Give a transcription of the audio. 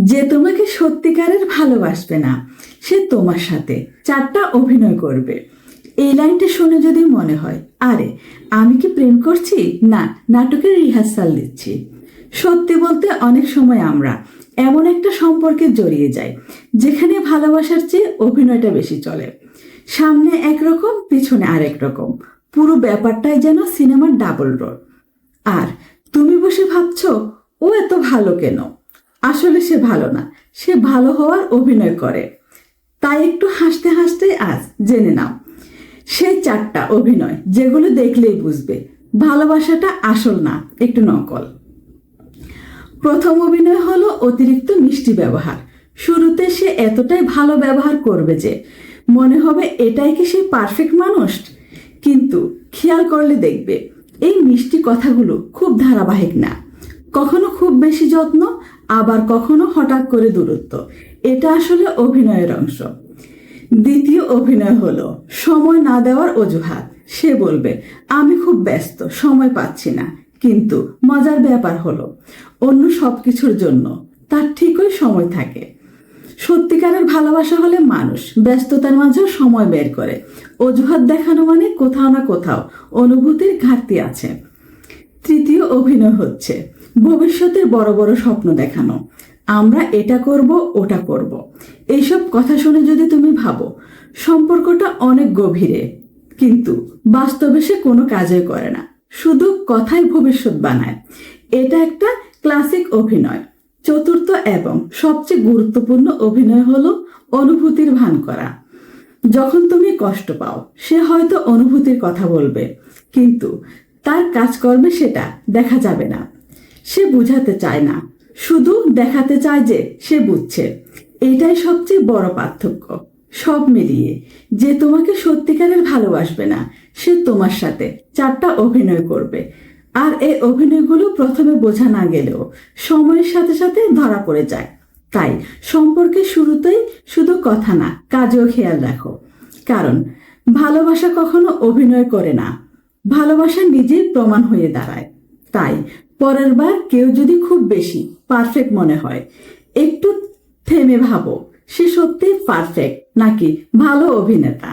যে তোমাকে সত্যিকারের ভালোবাসবে না সে তোমার সাথে 4টা অভিনয় করবে। এই লাইনটা শুনে যদি মনে হয় আরে আমি কি প্রেম করছি, না নাটকের রিহার্সাল দিচ্ছি। সত্যি বলতে অনেক সময় আমরা এমন একটা সম্পর্কে জড়িয়ে যাই যেখানে ভালোবাসার চেয়ে অভিনয়টা বেশি চলে। সামনে একরকম পিছনে আরেক রকম, পুরো ব্যাপারটাই যেন সিনেমার ডাবল রোল। আর তুমি বসে ভাবছো ও এত ভালো কেন? আসলে সে ভালো না, সে ভালো হওয়ার অভিনয় করে। তাই একটু হাসতে হাসতে আজ জেনে নাও সেই 4টা অভিনয় যেগুলো দেখলেই বুঝবে ভালোবাসাটা আসল না, একটু নকল। প্রথম অভিনয় হলো অতিরিক্ত মিষ্টি ব্যবহার। শুরুতে সে এতটাই ভালো ব্যবহার করবে যে মনে হবে এটাই কি সে পারফেক্ট মানুষ। কিন্তু খেয়াল করলে দেখবে এই মিষ্টি কথাগুলো খুব ধারাবাহিক না। কখনো খুব বেশি যত্ন, আবার কখনো হঠাৎ করে দূরত্ব। এটা আসলে অভিনয়ের অংশ। দ্বিতীয় অভিনয় হলো সময় না দেওয়ার অজুহাত। সে বলবে আমি খুব ব্যস্ত, সময় পাচ্ছি না। কিন্তু মজার ব্যাপার হলো অন্য সবকিছুর জন্য তার ঠিকই সময় থাকে। সত্যিকারের ভালোবাসা হলে মানুষ ব্যস্ততার মাঝেও সময় বের করে। অজুহাত দেখানো মানে কোথাও না কোথাও অনুভূতির ঘাটতি আছে। তৃতীয় অভিনয় হচ্ছে ভবিষ্যতের বড় বড় স্বপ্ন দেখানো। আমরা এটা করব, ওটা করব। এইসব কথা শুনে যদি তুমি ভাবো সম্পর্কটা অনেক গভীরে, কিন্তু বাস্তবে সে কোনো কাজই করে না, শুধু কথায় ভবিষ্যৎ বানায়। এটা একটা ক্লাসিক অভিনয়। চতুর্থ এবং সবচেয়ে গুরুত্বপূর্ণ অভিনয় হলো অনুভূতির ভান করা। যখন তুমি কষ্ট পাও সে হয়তো অনুভূতির কথা বলবে, কিন্তু তার কাজকর্মে সেটা দেখা যাবে না। সে বুঝাতে চায় না, শুধু দেখাতে চায় যে সে বুঝছে। এটাই সবচেয়ে বড় পার্থক্য। সব মিলিয়ে যে তোমাকে সত্যিকারের ভালোবাসবে না সে তোমার সাথে 4টা অভিনয় করবে। আর এই অভিনয়গুলো প্রথমে বোঝা না গেলেও সময়ের সাথে সাথে ধরা পড়ে যায়। তাই সম্পর্কের শুরুতেই শুধু কথা না, কাজেও খেয়াল রাখো। কারণ ভালোবাসা কখনো অভিনয় করে না, ভালোবাসা নিজেই প্রমাণ হয়ে দাঁড়ায়। তাই পরের বার কেউ যদি খুব বেশি পারফেক্ট মনে হয়, একটু থেমে ভাবো সে সত্যি পারফেক্ট নাকি ভালো অভিনেতা।